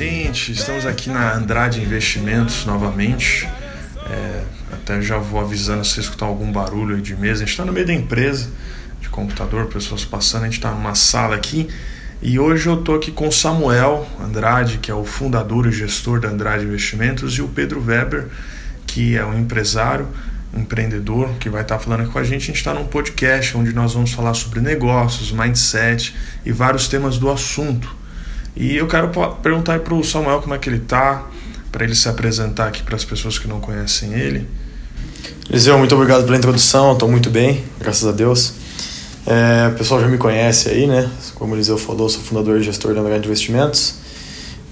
gente, estamos aqui na Andrade Investimentos novamente. Até já vou avisando se você escutar algum barulho aí de mesa. A gente está no meio da empresa, de computador, pessoas passando. A gente está numa sala aqui e hoje eu estou aqui com o Samuel Andrade, que é o fundador e gestor da Andrade Investimentos, e o Pedro Weber, que é um empresário, empreendedor, que vai estar falando aqui com a gente. A gente está num podcast onde nós vamos falar sobre negócios, mindset e vários temas do assunto. E eu quero perguntar para o Samuel como é que ele está, para ele se apresentar aqui para as pessoas que não conhecem ele. Eliseu, muito obrigado pela introdução, estou muito bem, graças a Deus. O pessoal já me conhece aí, né? Como o Eliseu falou, sou fundador e gestor da Andrade Investimentos.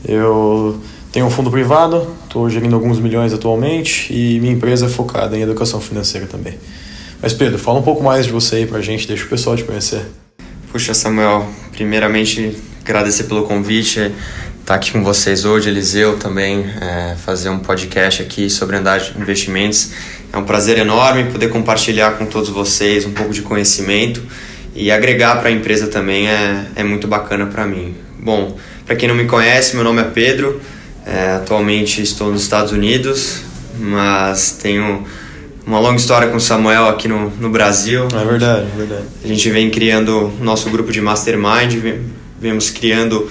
Eu tenho um fundo privado, estou gerindo alguns milhões atualmente e minha empresa é focada em educação financeira também. Mas Pedro, fala um pouco mais de você aí pra gente, deixa o pessoal te conhecer. Puxa, Samuel, primeiramente agradecer pelo convite, estar aqui com vocês hoje, Eliseu também, fazer um podcast aqui sobre Andrade Investimentos. É um prazer enorme poder compartilhar com todos vocês um pouco de conhecimento e agregar para a empresa também é muito bacana para mim. Bom, para quem não me conhece, meu nome é Pedro, atualmente estou nos Estados Unidos, mas tenho uma longa história com o Samuel aqui no Brasil. É verdade. A gente vem criando nosso grupo de Mastermind, vemos criando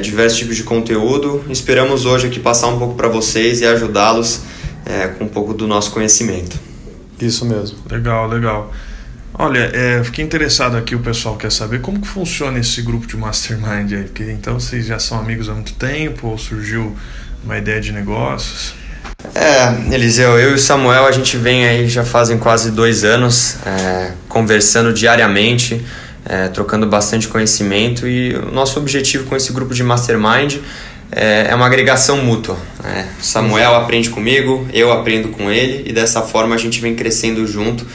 diversos tipos de conteúdo. Esperamos hoje aqui passar um pouco para vocês e ajudá-los com um pouco do nosso conhecimento. Isso mesmo. Legal. Olha, fiquei interessado aqui, o pessoal quer saber como que funciona esse grupo de Mastermind aí, porque então vocês já são amigos há muito tempo ou surgiu uma ideia de negócios? Eliseu, eu e o Samuel, a gente vem aí já fazem quase 2 anos conversando diariamente, trocando bastante conhecimento, e o nosso objetivo com esse grupo de Mastermind é uma agregação mútua. O Samuel aprende comigo, eu aprendo com ele, e dessa forma a gente vem crescendo junto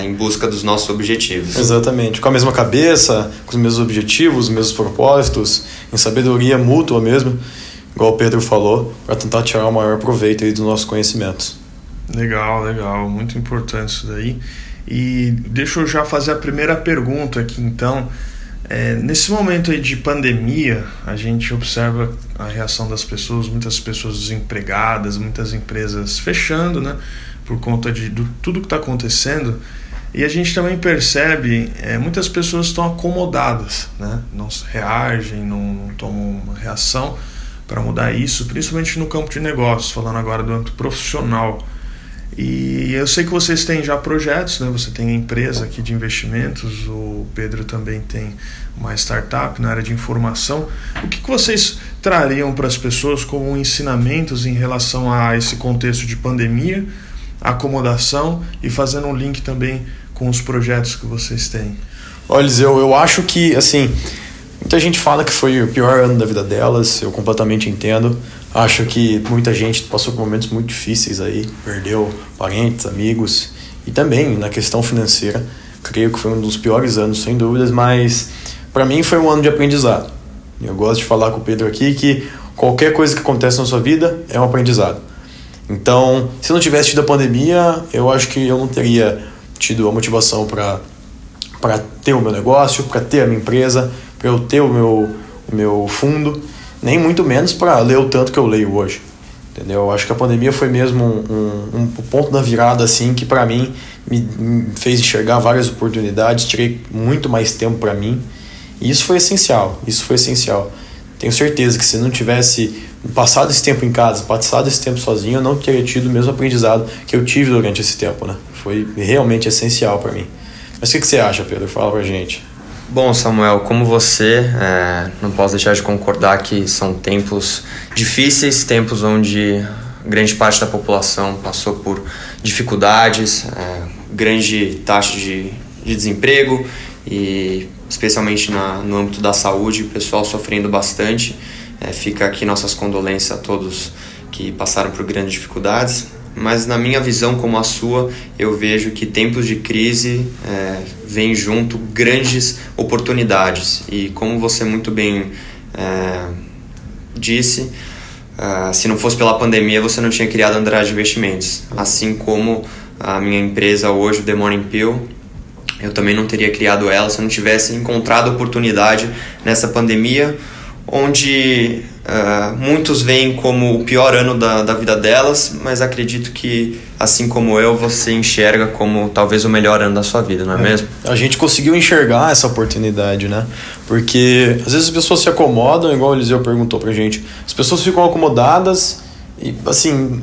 em busca dos nossos objetivos. Exatamente, com a mesma cabeça, com os mesmos objetivos, os mesmos propósitos, em sabedoria mútua mesmo, igual o Pedro falou, para tentar tirar o maior proveito aí dos nossos conhecimentos. Legal, muito importante isso daí. E deixa eu já fazer a primeira pergunta aqui então. Nesse momento aí de pandemia, a gente observa a reação das pessoas, muitas pessoas desempregadas, muitas empresas fechando, né, por conta de tudo que está acontecendo. E a gente também percebe muitas pessoas estão acomodadas, né, não reagem, não tomam uma reação para mudar isso, principalmente no campo de negócios, falando agora do âmbito profissional. E eu sei que vocês têm já projetos, né? Você tem a empresa aqui de investimentos, o Pedro também tem uma startup na área de informação. O que vocês trariam para as pessoas como ensinamentos em relação a esse contexto de pandemia, acomodação, e fazendo um link também com os projetos que vocês têm? Olha, Eliseu, eu acho que, assim, muita gente fala que foi o pior ano da vida delas, eu completamente entendo. Acho que muita gente passou por momentos muito difíceis aí, perdeu parentes, amigos, e também na questão financeira, creio que foi um dos piores anos, sem dúvidas, mas para mim foi um ano de aprendizado. Eu gosto de falar com o Pedro aqui que qualquer coisa que acontece na sua vida é um aprendizado. Então, se não tivesse tido a pandemia, eu acho que eu não teria tido a motivação para ter o meu negócio, para ter a minha empresa, para eu ter o meu fundo, nem muito menos para ler o tanto que eu leio hoje, entendeu? Eu acho que a pandemia foi mesmo um ponto da virada, assim, que para mim me fez enxergar várias oportunidades, tirei muito mais tempo para mim, e isso foi essencial. Tenho certeza que se não tivesse passado esse tempo em casa, passado esse tempo sozinho, eu não teria tido o mesmo aprendizado que eu tive durante esse tempo, né? Foi realmente essencial para mim. Mas o que você acha, Pedro? Fala pra gente. Bom, Samuel, como você, não posso deixar de concordar que são tempos difíceis, tempos onde grande parte da população passou por dificuldades, grande taxa de desemprego e especialmente no âmbito da saúde, o pessoal sofrendo bastante. Fica aqui nossas condolências a todos que passaram por grandes dificuldades. Mas na minha visão, como a sua, eu vejo que tempos de crise vêm junto grandes oportunidades. E como você muito bem disse, se não fosse pela pandemia, você não tinha criado a Andrade Investimentos. Assim como a minha empresa hoje, o The Morning Pill, eu também não teria criado ela se eu não tivesse encontrado oportunidade nessa pandemia, onde muitos veem como o pior ano da vida delas, mas acredito que, assim como eu, você enxerga como talvez o melhor ano da sua vida, não é mesmo? A gente conseguiu enxergar essa oportunidade, né? Porque às vezes as pessoas se acomodam, igual o Eliseu perguntou pra gente, as pessoas ficam acomodadas e, assim,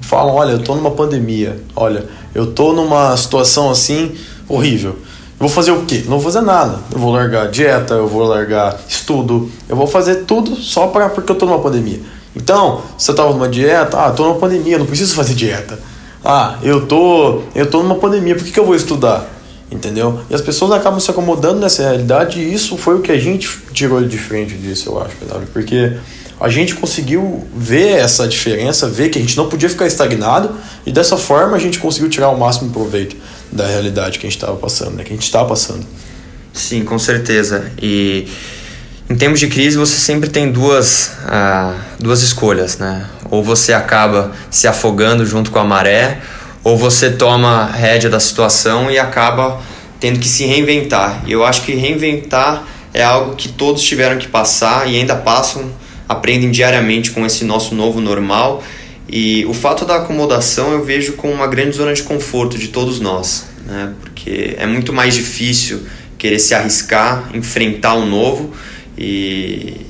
falam, olha, eu tô numa pandemia, olha, eu tô numa situação assim horrível. Eu vou fazer o quê? Não vou fazer nada. Eu vou largar dieta, eu vou largar estudo, eu vou fazer tudo só porque eu tô numa pandemia. Então, se eu tava numa dieta, tô numa pandemia, não preciso fazer dieta. Eu tô numa pandemia, por que eu vou estudar? Entendeu? E as pessoas acabam se acomodando nessa realidade e isso foi o que a gente tirou de frente disso, eu acho, PW, porque a gente conseguiu ver essa diferença, ver que a gente não podia ficar estagnado e dessa forma a gente conseguiu tirar o máximo proveito da realidade que a gente estava passando, né? Que a gente está passando. Sim, com certeza. E em tempos de crise você sempre tem duas escolhas, né? Ou você acaba se afogando junto com a maré, ou você toma a rédea da situação e acaba tendo que se reinventar. E eu acho que reinventar é algo que todos tiveram que passar e ainda passam, aprendem diariamente com esse nosso novo normal. E o fato da acomodação eu vejo como uma grande zona de conforto de todos nós, né? Porque é muito mais difícil querer se arriscar, enfrentar o novo e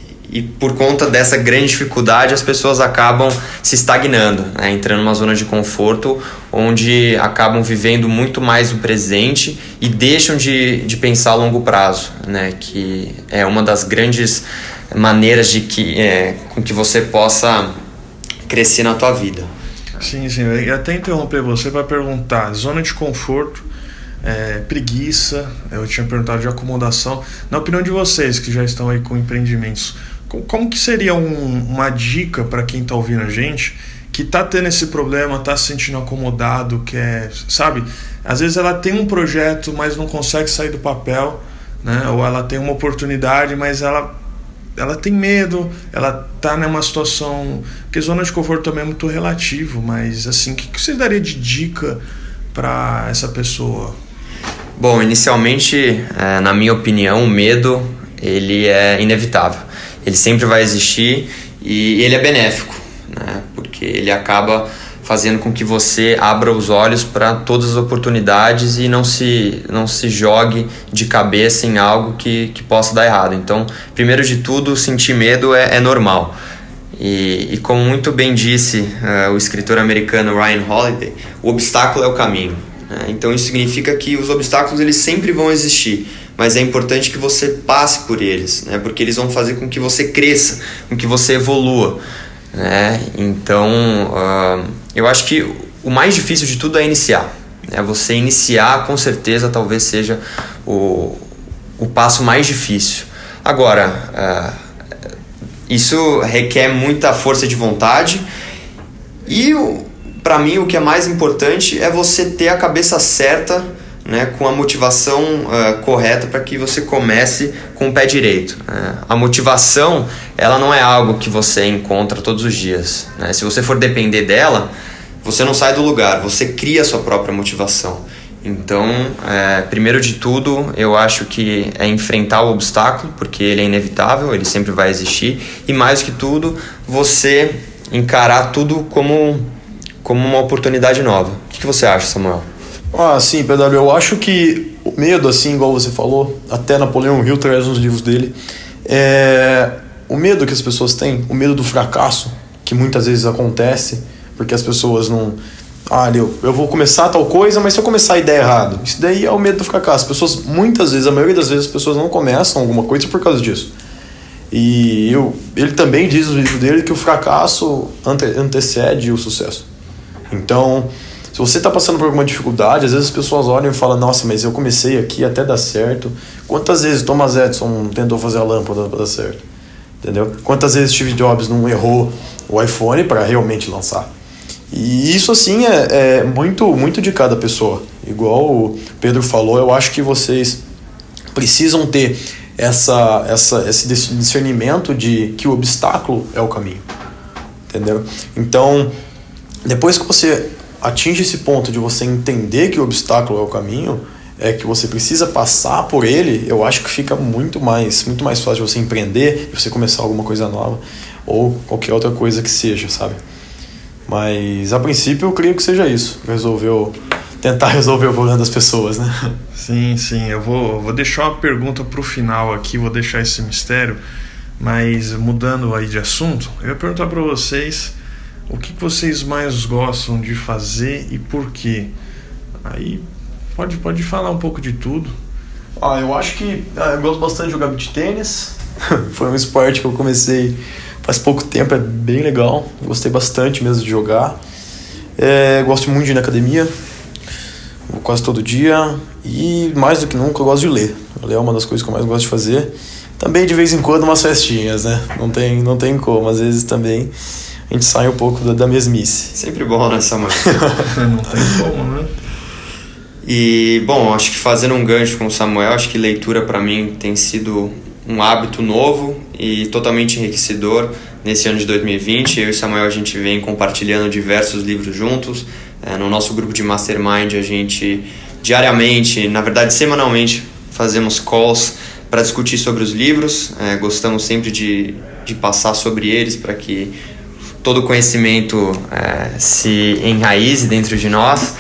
por conta dessa grande dificuldade as pessoas acabam se estagnando, né? Entrando numa zona de conforto onde acabam vivendo muito mais o presente e deixam de pensar a longo prazo, né? Que é uma das grandes maneiras com que você possa crescer na tua vida. Sim, eu até interromper você para perguntar, zona de conforto, preguiça, eu tinha perguntado de acomodação, na opinião de vocês que já estão aí com empreendimentos, como que seria uma dica para quem está ouvindo a gente, que está tendo esse problema, está se sentindo acomodado, sabe, às vezes ela tem um projeto, mas não consegue sair do papel, né? Ou ela tem uma oportunidade, mas ela tem medo, ela tá numa situação... Porque zona de conforto também é muito relativo, mas assim, o que você daria de dica para essa pessoa? Bom, inicialmente, na minha opinião, o medo, ele é inevitável. Ele sempre vai existir e ele é benéfico, né? Porque ele acaba fazendo com que você abra os olhos para todas as oportunidades e não se jogue de cabeça em algo que possa dar errado. Então, primeiro de tudo, sentir medo é normal. E como muito bem disse o escritor americano Ryan Holiday, o obstáculo é o caminho, né? Então isso significa que os obstáculos eles sempre vão existir, mas é importante que você passe por eles, né? Porque eles vão fazer com que você cresça, com que você evolua, né? Então, eu acho que o mais difícil de tudo é iniciar, né? Você iniciar, com certeza, talvez seja o passo mais difícil. Agora, isso requer muita força de vontade e, para mim, o que é mais importante é você ter a cabeça certa, né, com a motivação correta para que você comece com o pé direito. A motivação, ela não é algo que você encontra todos os dias, né? Se você for depender dela, você não sai do lugar, você cria a sua própria motivação. Então, primeiro de tudo, eu acho que é enfrentar o obstáculo, porque ele é inevitável, ele sempre vai existir, e mais que tudo, você encarar tudo como uma oportunidade nova. O que você acha, Samuel? Sim, PW, eu acho que o medo, assim, igual você falou, até Napoleão Hill traz nos livros dele, o medo que as pessoas têm, o medo do fracasso, que muitas vezes acontece, porque as pessoas não... eu vou começar tal coisa, mas se eu começar a ideia errado, isso daí é o medo do fracasso. As pessoas, muitas vezes, a maioria das vezes, as pessoas não começam alguma coisa por causa disso. E ele também diz no livro dele que o fracasso antecede o sucesso. Então, se você está passando por alguma dificuldade, às vezes as pessoas olham e falam, nossa, mas eu comecei aqui até dar certo. Quantas vezes Thomas Edison tentou fazer a lâmpada para dar certo? Entendeu? Quantas vezes Steve Jobs não errou o iPhone para realmente lançar? E isso, assim, é muito, muito de cada pessoa. Igual o Pedro falou, eu acho que vocês precisam ter esse discernimento de que o obstáculo é o caminho. Entendeu? Então, depois que você atinge esse ponto de você entender que o obstáculo é o caminho, que você precisa passar por ele, eu acho que fica muito mais fácil de você empreender, de você começar alguma coisa nova, ou qualquer outra coisa que seja, sabe? Mas a princípio eu creio que seja isso, tentar resolver o problema das pessoas, né? Sim, eu vou deixar uma pergunta pro final aqui, vou deixar esse mistério, mas mudando aí de assunto, eu ia perguntar para vocês o que vocês mais gostam de fazer e por quê. Aí pode falar um pouco de tudo. Eu acho que eu gosto bastante de jogar beach tênis. Foi um esporte que eu comecei faz pouco tempo, é bem legal. Gostei bastante mesmo de jogar. Gosto muito de ir na academia, vou quase todo dia. E mais do que nunca eu gosto de ler. Ler é uma das coisas que eu mais gosto de fazer. Também de vez em quando umas festinhas, né? Não tem como, às vezes também a gente sai um pouco da mesmice. Sempre bom, né, Samuel? Não tem como, né? E, bom, acho que fazendo um gancho com o Samuel, acho que leitura para mim tem sido um hábito novo e totalmente enriquecedor nesse ano de 2020. Eu e o Samuel, a gente vem compartilhando diversos livros juntos. No nosso grupo de Mastermind, a gente diariamente, na verdade semanalmente, fazemos calls para discutir sobre os livros. Gostamos sempre de passar sobre eles para que todo o conhecimento se enraize dentro de nós.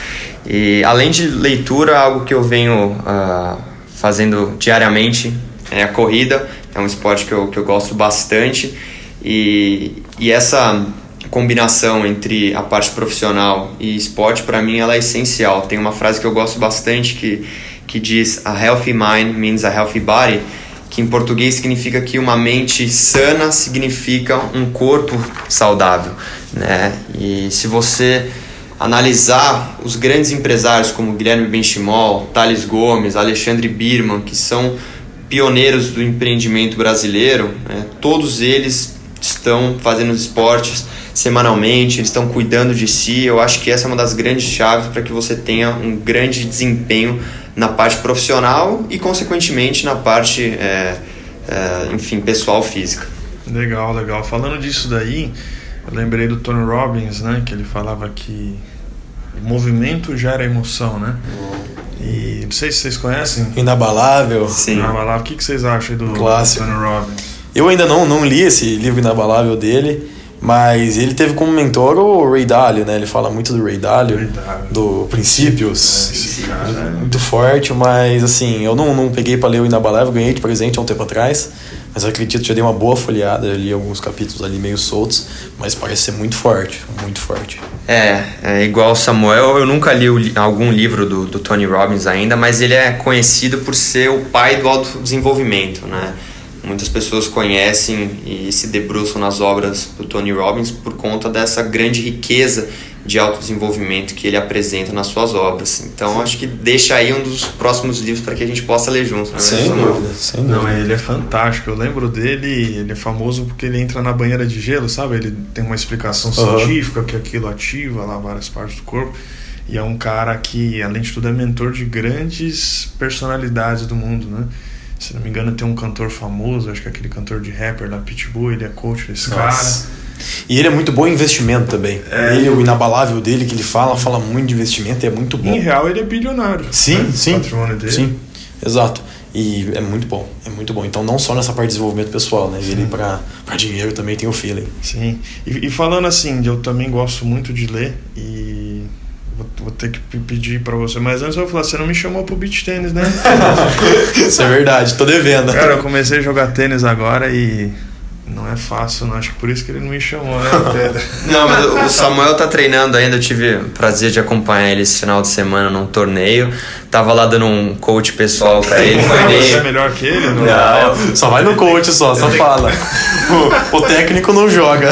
E além de leitura, algo que eu venho fazendo diariamente é a corrida. É um esporte que eu gosto bastante e essa combinação entre a parte profissional e esporte, para mim, ela é essencial. Tem uma frase que eu gosto bastante que diz: "A healthy mind means a healthy body", que em português significa que uma mente sana significa um corpo saudável, né? E se você analisar os grandes empresários como Guilherme Benchimol, Thales Gomes, Alexandre Birman, que são pioneiros do empreendimento brasileiro, né? Todos eles estão fazendo os esportes semanalmente, eles estão cuidando de si. Eu acho que essa é uma das grandes chaves para que você tenha um grande desempenho na parte profissional e, consequentemente, na parte, pessoal, física. Legal. Falando disso daí, eu lembrei do Tony Robbins, né? Que ele falava que o movimento gera emoção, né? E não sei se vocês conhecem. Inabalável. Sim. Inabalável. O que vocês acham do Clássico. Tony Robbins? Eu ainda não li esse livro Inabalável dele, mas ele teve como mentor o Ray Dalio, né? Ele fala muito do Ray Dalio, do Princípios. Esse cara Muito forte, mas assim, eu não peguei para ler o Inabalável, ganhei de presente há um tempo atrás, mas eu acredito que já dei uma boa folheada, eu li alguns capítulos ali meio soltos, mas parece ser muito forte, muito forte. Igual o Samuel, eu nunca li algum livro do Tony Robbins ainda, mas ele é conhecido por ser o pai do autodesenvolvimento, né? Muitas pessoas conhecem e se debruçam nas obras do Tony Robbins por conta dessa grande riqueza de autodesenvolvimento que ele apresenta nas suas obras. Então, acho que deixa aí um dos próximos livros para que a gente possa ler junto. Né? Sem dúvida. Não, ele é fantástico. Eu lembro dele, ele é famoso porque ele entra na banheira de gelo, sabe? Ele tem uma explicação científica que aquilo ativa lá várias partes do corpo. E é um cara que, além de tudo, é mentor de grandes personalidades do mundo, né? Se não me engano, tem um cantor famoso, acho que é aquele cantor de rapper da Pitbull, ele é coach desse cara. E ele é muito bom em investimento também. O Inabalável dele, que ele fala muito de investimento e é muito bom. Em real, ele é bilionário. Sim, né? sim. O patrimônio dele. Sim, exato. E é muito bom. Então, não só nessa parte de desenvolvimento pessoal, né? Ele pra dinheiro também tem o feeling. Sim. E falando assim, eu também gosto muito de ler e vou ter que pedir pra você, mas antes eu vou falar, você não me chamou pro beach tênis, né? Isso é verdade, tô devendo. Cara, eu comecei a jogar tênis agora e não é fácil, não. Acho que por isso que ele não me chamou, né, Pedro? Não, mas o Samuel tá treinando ainda. Eu tive o prazer de acompanhar ele esse final de semana num torneio. Tava lá dando um coach pessoal pra ele. Você é melhor que ele? Não, só vai no coach só fala. O técnico não joga.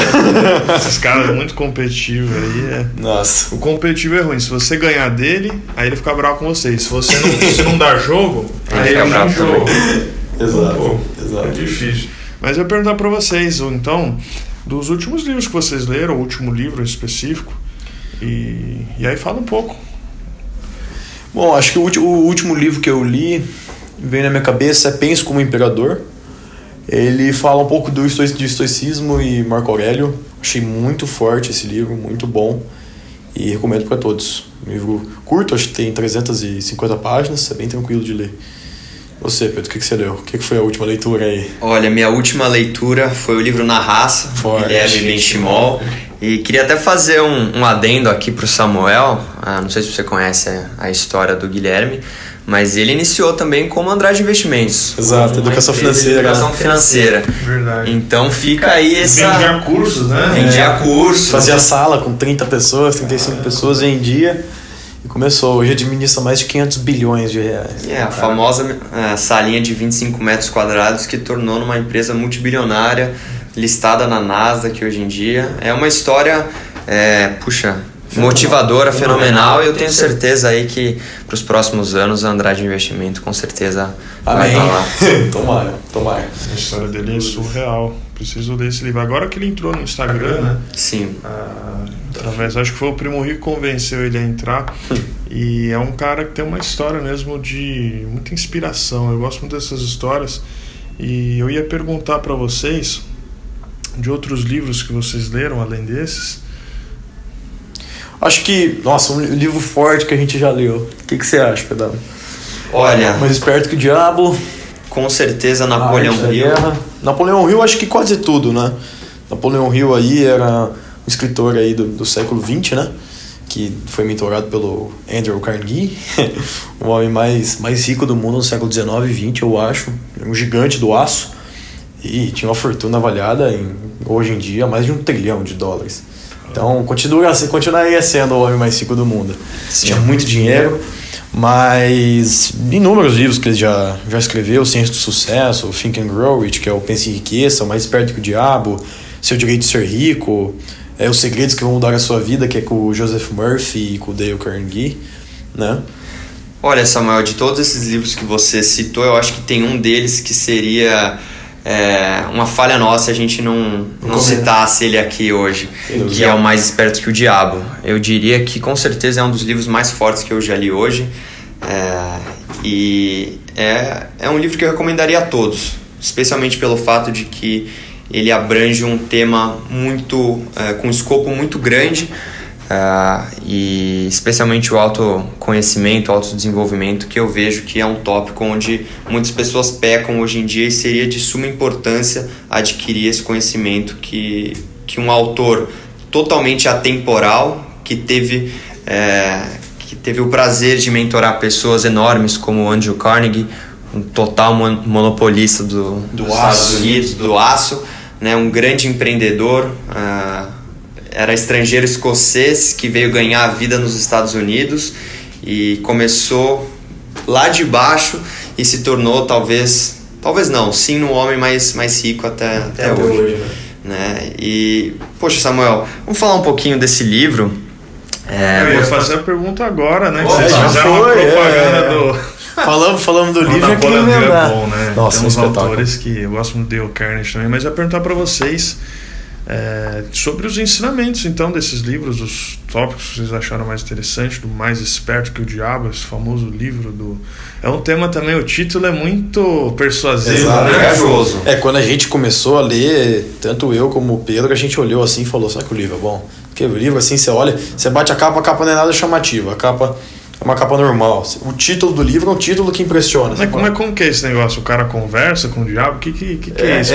Esses caras muito competitivos aí. Nossa. O competitivo é ruim. Se você ganhar dele, aí ele fica bravo com você. Se você não dar jogo, aí ele fica bravo jogo. Exato. É difícil. Mas eu ia perguntar pra vocês, então, dos últimos livros que vocês leram, o último livro específico, e aí fala um pouco. Bom, acho que o último livro que eu li, veio na minha cabeça, é Pense como Imperador. Ele fala um pouco de estoicismo e Marco Aurélio. Achei muito forte esse livro, muito bom. e recomendo para todos. Um livro curto, acho que tem 350 páginas, é bem tranquilo de ler. Você, Pedro, o que você leu? O que foi a última leitura aí? Olha, minha última leitura foi o livro Na Raça, Guilherme Benchimol. E queria até fazer um adendo aqui para o Samuel. Não sei se você conhece a história do Guilherme, mas ele iniciou também como Andrade Investimentos. Exato, educação financeira. Educação financeira. Verdade. Então fica aí essa... Vendia cursos, né? Vendia cursos. Fazia sala com 30 pessoas, 35 pessoas, vendia. E começou, hoje administra mais de 500 bilhões de reais. A famosa salinha de 25 metros quadrados que tornou numa empresa multibilionária, listada na Nasdaq hoje em dia. É uma história, motivadora, fenomenal, e eu tenho certeza aí que para os próximos anos a Andrade Investimento com certeza vai estar lá. Tomara. A história dele é surreal. Preciso ler esse livro. Agora que ele entrou no Instagram, né? Sim. Através, acho que foi o Primo Rico que convenceu ele a entrar. E é um cara que tem uma história mesmo de muita inspiração. Eu gosto muito dessas histórias. E eu ia perguntar para vocês de outros livros que vocês leram, além desses. Acho que, um livro forte que a gente já leu. O que você acha, Pedro? Olha... Mais Esperto que o Diabo. Com certeza, Napoleão Hill. Napoleão Hill, acho que quase tudo, né? Napoleão Hill aí era um escritor aí do século XX, né? Que foi mentorado pelo Andrew Carnegie, o homem mais rico do mundo no século XIX e XX, eu acho. Um gigante do aço. E tinha uma fortuna avaliada hoje em dia mais de $1 trilhão. Então, continuaria sendo o homem mais rico do mundo. Sim. Tinha muito dinheiro, mas inúmeros livros que ele já escreveu: Ciência do Sucesso, Think and Grow Rich, que é o Pense e Enriqueça, Mais Esperto que o Diabo, Seu Direito de Ser Rico, Os Segredos que Vão Mudar a Sua Vida, que é com o Joseph Murphy e com o Dale Carnegie, né? Olha, Samuel, de todos esses livros que você citou, eu acho que tem um deles que seria... uma falha nossa a gente não citasse ele aqui hoje, que é o Mais Esperto que o Diabo. Eu diria que com certeza é um dos livros mais fortes que eu já li hoje, e é um livro que eu recomendaria a todos, especialmente pelo fato de que ele abrange um tema com um escopo muito grande, e especialmente o autoconhecimento, o autodesenvolvimento, que eu vejo que é um tópico onde muitas pessoas pecam hoje em dia, e seria de suma importância adquirir esse conhecimento que um autor totalmente atemporal, que teve o prazer de mentorar pessoas enormes como o Andrew Carnegie, um total monopolista dos Estados Unidos, do aço, né, um grande empreendedor, era estrangeiro escocês que veio ganhar a vida nos Estados Unidos e começou lá de baixo e se tornou talvez não, sim, um homem mais rico até hoje, né? E, poxa, Samuel, vamos falar um pouquinho desse livro. Eu ia fazer a pergunta agora, né? Vocês fizeram uma propaganda do... Falamos do livro, aqui Napoleão Hill é bom, né? Nossa, temos um espetáculo. autores que eu gosto muito de Dale Carnegie também, mas eu ia perguntar para vocês sobre os ensinamentos, então, desses livros, os tópicos que vocês acharam mais interessantes, do Mais Esperto que o Diabo, esse famoso livro É um tema também, o título é muito persuasivo, exato, né? Quando a gente começou a ler, tanto eu como o Pedro, a gente olhou assim e falou: será que o livro é bom? Porque o livro, assim, você olha, você bate a capa não é nada chamativa, a capa é uma capa normal. O título do livro é um título que impressiona. Mas como que é esse negócio? O cara conversa com o diabo? O que é isso?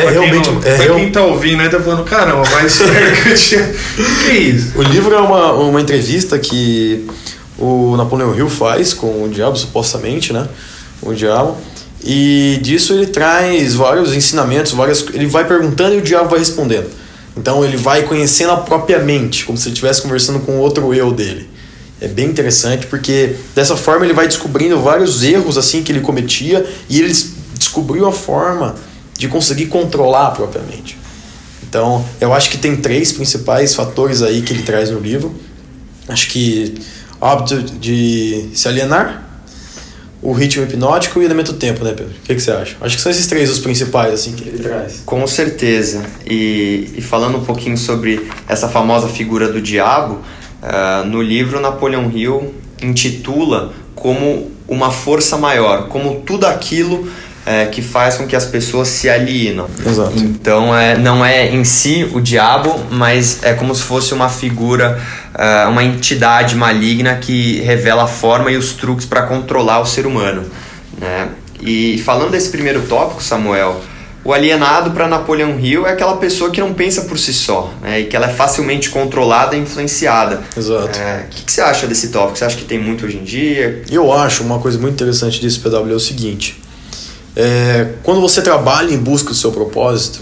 Quem tá ouvindo aí tá falando, caramba, mas o que é isso? O livro é uma entrevista que o Napoleão Hill faz com o diabo, supostamente, né? O diabo. E disso ele traz vários ensinamentos, ele vai perguntando e o diabo vai respondendo. Então ele vai conhecendo a própria mente, como se ele estivesse conversando com outro eu dele. É bem interessante, porque dessa forma ele vai descobrindo vários erros assim que ele cometia, e ele descobriu a forma de conseguir controlar a própria mente. Então, eu acho que tem 3 principais fatores aí que ele traz no livro. Acho que o hábito de se alienar, o ritmo hipnótico e o elemento tempo, né, Pedro? O que você acha? Acho que são esses 3 os principais assim que ele traz. Com certeza. E falando um pouquinho sobre essa famosa figura do diabo, no livro Napoleão Hill intitula como uma força maior, como tudo aquilo que faz com que as pessoas se alienam. Exato. Então não é em si o diabo, mas é como se fosse uma figura, uma entidade maligna que revela a forma e os truques para controlar o ser humano, né? E falando desse primeiro tópico, Samuel, o alienado para Napoleão Hill é aquela pessoa que não pensa por si só, né? E que ela é facilmente controlada e influenciada. Exato. O que você acha desse tópico? Você acha que tem muito hoje em dia? Eu acho uma coisa muito interessante disso, PW, é o seguinte. Quando você trabalha em busca do seu propósito,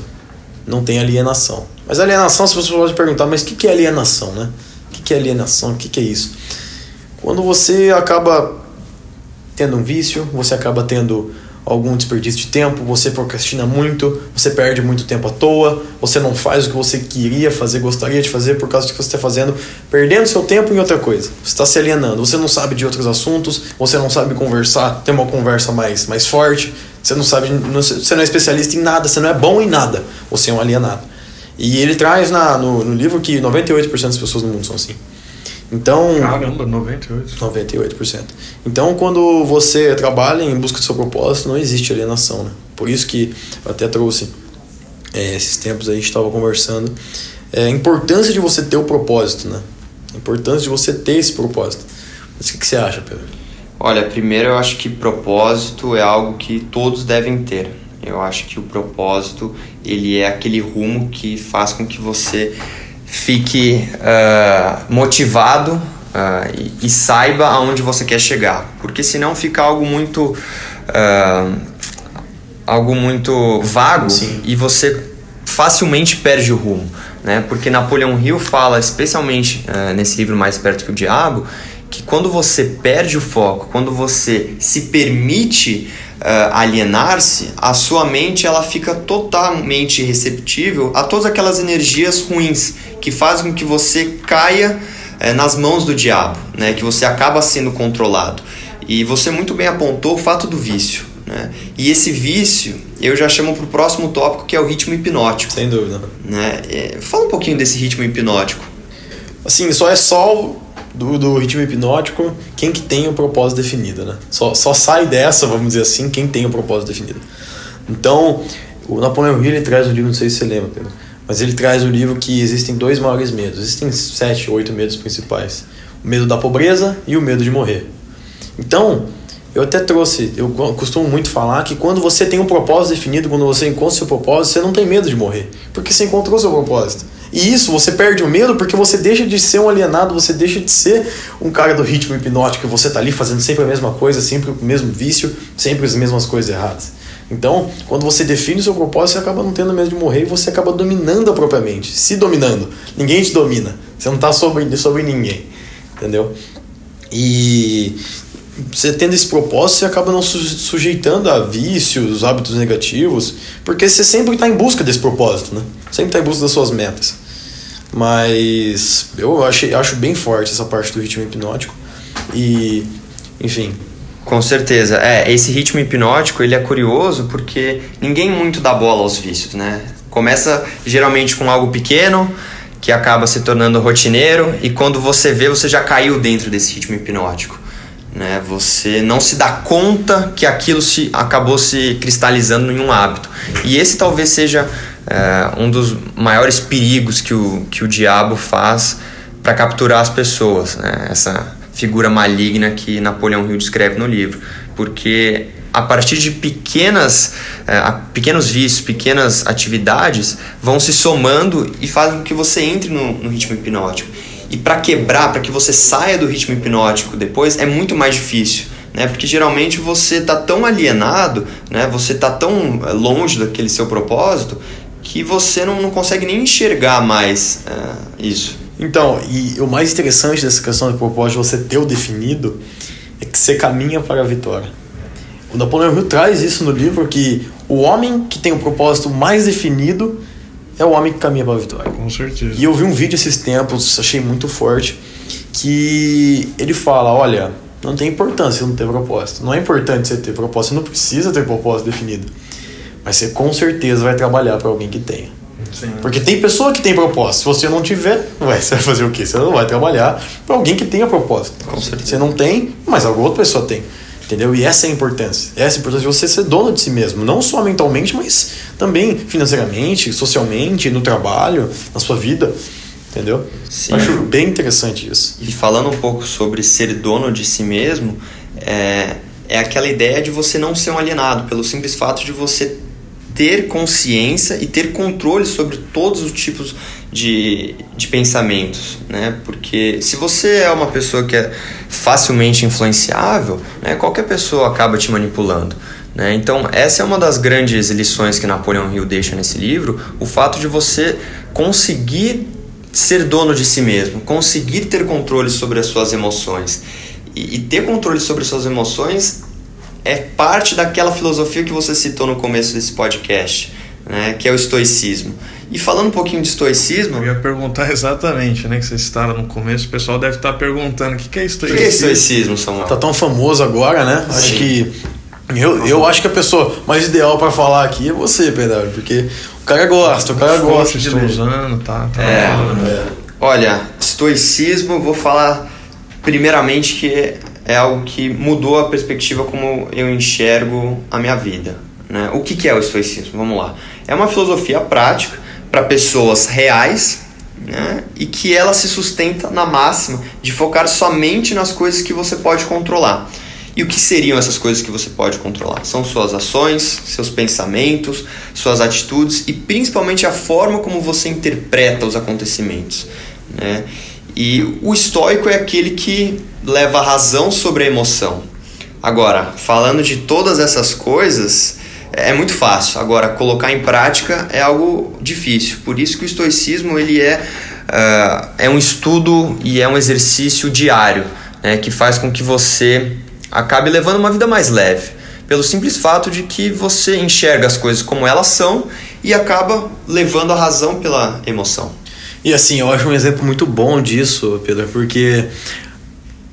não tem alienação. Mas alienação, as pessoas podem perguntar, mas o que é alienação, né? O que é alienação? O que é isso? Quando você acaba tendo um vício, você acaba tendo algum desperdício de tempo, você procrastina muito, você perde muito tempo à toa, você não faz o que você queria fazer, gostaria de fazer por causa do que você está fazendo, perdendo seu tempo em outra coisa. Você está se alienando, você não sabe de outros assuntos, você não sabe conversar, ter uma conversa mais forte, você não sabe, você não é especialista em nada, você não é bom em nada, você é um alienado. E ele traz no livro que 98% das pessoas no mundo são assim. Então, caramba, 98%. Então, quando você trabalha em busca do seu propósito, não existe alienação, né? Por isso que eu até trouxe esses tempos aí, a gente estava conversando, a importância de você ter o propósito, né? A importância de você ter esse propósito. Mas o que você acha, Pedro? Olha, primeiro eu acho que propósito é algo que todos devem ter. Eu acho que o propósito, ele é aquele rumo que faz com que você fique motivado e saiba aonde você quer chegar, porque senão fica algo muito vago. Sim. E você facilmente perde o rumo, né? Porque Napoleão Hill fala, especialmente nesse livro Mais Perto que o Diabo, que quando você perde o foco, quando você se permite alienar-se, a sua mente ela fica totalmente receptível a todas aquelas energias ruins que fazem com que você caia nas mãos do diabo, né? Que você acaba sendo controlado. E você muito bem apontou o fato do vício, né? E esse vício eu já chamo para o próximo tópico, que é o ritmo hipnótico. Sem dúvida. Né? Fala um pouquinho desse ritmo hipnótico. Assim, só do ritmo hipnótico quem que tem o propósito definido, né? Só sai dessa, vamos dizer assim, quem tem o propósito definido. Então, o Napoleão Hill, ele traz um livro, não sei se você lembra, Pedro, mas ele traz um livro que existem 2 maiores medos. Existem 7, 8 medos principais. O medo da pobreza e o medo de morrer. Então, eu costumo muito falar que quando você tem um propósito definido, quando você encontra o seu propósito, você não tem medo de morrer, porque você encontrou o seu propósito. E isso, você perde o medo porque você deixa de ser um alienado, você deixa de ser um cara do ritmo hipnótico, você tá ali fazendo sempre a mesma coisa, sempre o mesmo vício, sempre as mesmas coisas erradas. Então, quando você define o seu propósito, você acaba não tendo medo de morrer e você acaba dominando a própria mente, se dominando. Ninguém te domina, você não tá sobre ninguém, entendeu? E você tendo esse propósito, você acaba não sujeitando a vícios, hábitos negativos, porque você sempre está em busca desse propósito, né? Sempre está em busca das suas metas. Mas eu acho bem forte essa parte do ritmo hipnótico e, enfim. Com certeza. Esse ritmo hipnótico, ele é curioso porque ninguém muito dá bola aos vícios, né? Começa geralmente com algo pequeno, que acaba se tornando rotineiro, e quando você vê, você já caiu dentro desse ritmo hipnótico, né? Você não se dá conta que aquilo acabou se cristalizando em um hábito. E esse talvez seja um dos maiores perigos que o diabo faz para capturar as pessoas, né? Essa figura maligna que Napoleão Hill descreve no livro. Porque a partir de pequenos vícios, pequenas atividades vão se somando e fazem com que você entre no ritmo hipnótico. E para quebrar, para que você saia do ritmo hipnótico depois, é muito mais difícil, né? Porque geralmente você está tão alienado, né? Você está tão longe daquele seu propósito que você não consegue nem enxergar mais isso. Então, e o mais interessante dessa questão do propósito, você ter o definido, é que você caminha para a vitória. O Napoleão Hill traz isso no livro, que o homem que tem o propósito mais definido é o homem que caminha para a vitória. Com certeza. E eu vi um vídeo esses tempos, achei muito forte, que ele fala, olha, não tem importância você não ter propósito. Não é importante você ter propósito, você não precisa ter propósito definido. Mas você com certeza vai trabalhar para alguém que tenha. Sim. Porque tem pessoa que tem propósito. Se você não tiver, você vai fazer o quê? Você não vai trabalhar para alguém que tenha propósito. Com certeza. Você não tem, mas alguma outra pessoa tem. Entendeu? E essa é a importância. Essa é a importância de você ser dono de si mesmo. Não só mentalmente, mas também financeiramente, socialmente, no trabalho, na sua vida. Entendeu? Sim. Eu acho bem interessante isso. E falando um pouco sobre ser dono de si mesmo, é aquela ideia de você não ser um alienado, pelo simples fato de você ter consciência e ter controle sobre todos os tipos de pensamentos, né? Porque se você é uma pessoa que é facilmente influenciável, né, qualquer pessoa acaba te manipulando, né? Então essa é uma das grandes lições que Napoleão Hill deixa nesse livro, o fato de você conseguir ser dono de si mesmo, conseguir ter controle sobre as suas emoções. E ter controle sobre suas emoções é parte daquela filosofia que você citou no começo desse podcast, né, que é o estoicismo. E falando um pouquinho de estoicismo... Eu ia perguntar exatamente, né, que vocês citaram no começo, o pessoal deve estar perguntando o que é estoicismo. O que é estoicismo, Samuel? Tá tão famoso agora, né? Sim. Acho que... Eu acho que a pessoa mais ideal para falar aqui é você, Pedro, porque o cara gosta de estou ler. usando, tá. Olha, estoicismo, eu vou falar primeiramente que é algo que mudou a perspectiva como eu enxergo a minha vida, né? O que é o estoicismo? Vamos lá. É uma filosofia prática para pessoas reais, né? E que ela se sustenta na máxima de focar somente nas coisas que você pode controlar. E o que seriam essas coisas que você pode controlar? São suas ações, seus pensamentos, suas atitudes e principalmente a forma como você interpreta os acontecimentos, né? E o estoico é aquele que leva a razão sobre a emoção. Agora, falando de todas essas coisas, é muito fácil. Agora, colocar em prática é algo difícil. Por isso que o estoicismo ele é um estudo e é um exercício diário, né, que faz com que você acabe levando uma vida mais leve, pelo simples fato de que você enxerga as coisas como elas são e acaba levando a razão pela emoção. E assim, eu acho um exemplo muito bom disso, Pedro, porque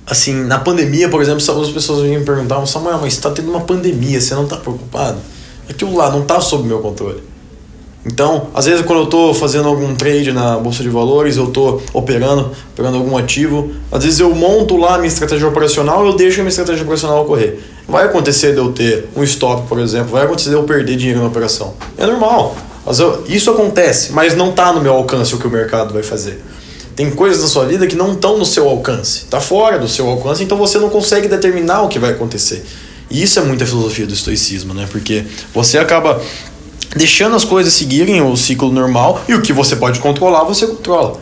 assim, na pandemia, por exemplo, as pessoas vinham me perguntar: Samuel, mas está tendo uma pandemia, você não está preocupado? Aquilo lá não está sob meu controle. Então, às vezes quando eu estou fazendo algum trade na Bolsa de Valores, eu estou operando algum ativo, às vezes eu monto lá a minha estratégia operacional e eu deixo a minha estratégia operacional ocorrer. Vai acontecer de eu ter um stop, por exemplo, vai acontecer de eu perder dinheiro na operação. É normal. Isso acontece, mas não está no meu alcance o que o mercado vai fazer. Tem coisas na sua vida que não estão no seu alcance, está fora do seu alcance, então você não consegue determinar o que vai acontecer. E isso é muita filosofia do estoicismo, né? Porque você acaba deixando as coisas seguirem o ciclo normal e o que você pode controlar, você controla.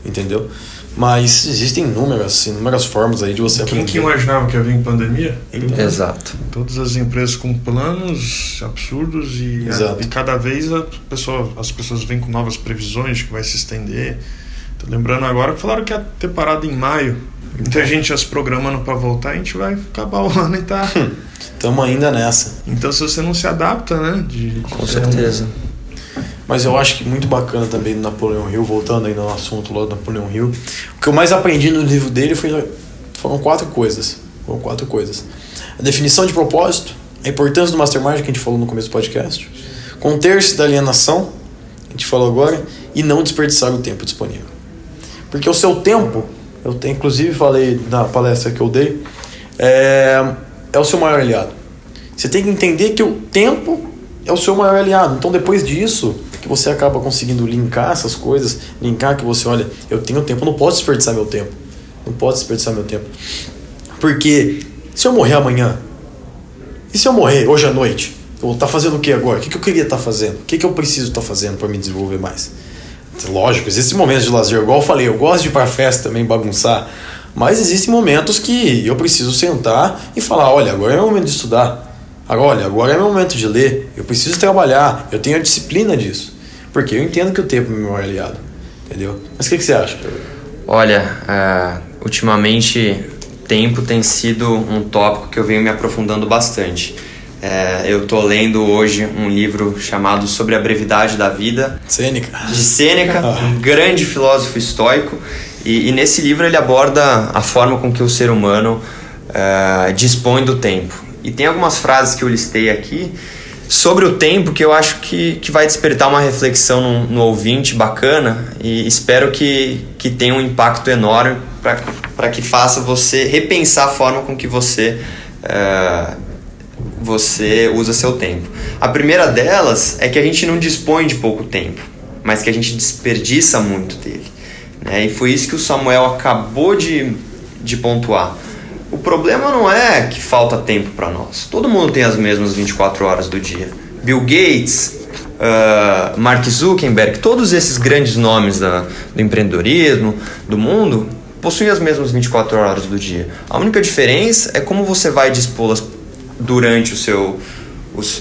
Entendeu? Mas existem inúmeras formas aí de você aprender. Quem que imaginava que havia em pandemia? Exato. Todas as empresas com planos absurdos e cada vez as pessoas vêm com novas previsões de que vai se estender. Tô lembrando agora que falaram que ia ter parado em maio. Muita gente já se programando para voltar, a gente vai acabar o ano e tá... Estamos ainda nessa. Então se você não se adapta, né? Com certeza. Mas eu acho que muito bacana também do Napoleão Hill, voltando ainda no assunto lá do Napoleão Hill, o que eu mais aprendi no livro dele foram quatro coisas. A definição de propósito, a importância do mastermind, que a gente falou no começo do podcast, conter-se da alienação, que a gente falou agora, e não desperdiçar o tempo disponível. Porque o seu tempo, inclusive falei na palestra que eu dei, é o seu maior aliado. Você tem que entender que o tempo é o seu maior aliado. Então depois disso, que você acaba conseguindo linkar essas coisas, linkar que você, olha, eu tenho tempo, eu não posso desperdiçar meu tempo. Porque se eu morrer amanhã, e se eu morrer hoje à noite, eu vou estar fazendo o que agora? O que eu queria estar fazendo? O que eu preciso estar fazendo para me desenvolver mais? Lógico, existem momentos de lazer, igual eu falei, eu gosto de ir para festa também, bagunçar, mas existem momentos que eu preciso sentar e falar, olha, agora é meu momento de estudar, agora é meu momento de ler, eu preciso trabalhar, eu tenho a disciplina disso, porque eu entendo que o tempo é meu maior aliado, entendeu? Mas o que você acha, Pedro? Olha, ultimamente tempo tem sido um tópico que eu venho me aprofundando bastante. Eu estou lendo hoje um livro chamado Sobre a Brevidade da Vida, de Sêneca, um grande filósofo estoico, e nesse livro ele aborda a forma com que o ser humano dispõe do tempo. E tem algumas frases que eu listei aqui sobre o tempo que eu acho que vai despertar uma reflexão no ouvinte bacana, e espero que tenha um impacto enorme para que faça você repensar a forma com que você você usa seu tempo. A primeira delas é que a gente não dispõe de pouco tempo, mas que a gente desperdiça muito dele, né? E foi isso que o Samuel acabou de pontuar. O problema não é que falta tempo para nós. Todo mundo tem as mesmas 24 horas do dia. Bill Gates, Mark Zuckerberg, todos esses grandes nomes do empreendedorismo, do mundo, possuem as mesmas 24 horas do dia. A única diferença é como você vai dispô-las durante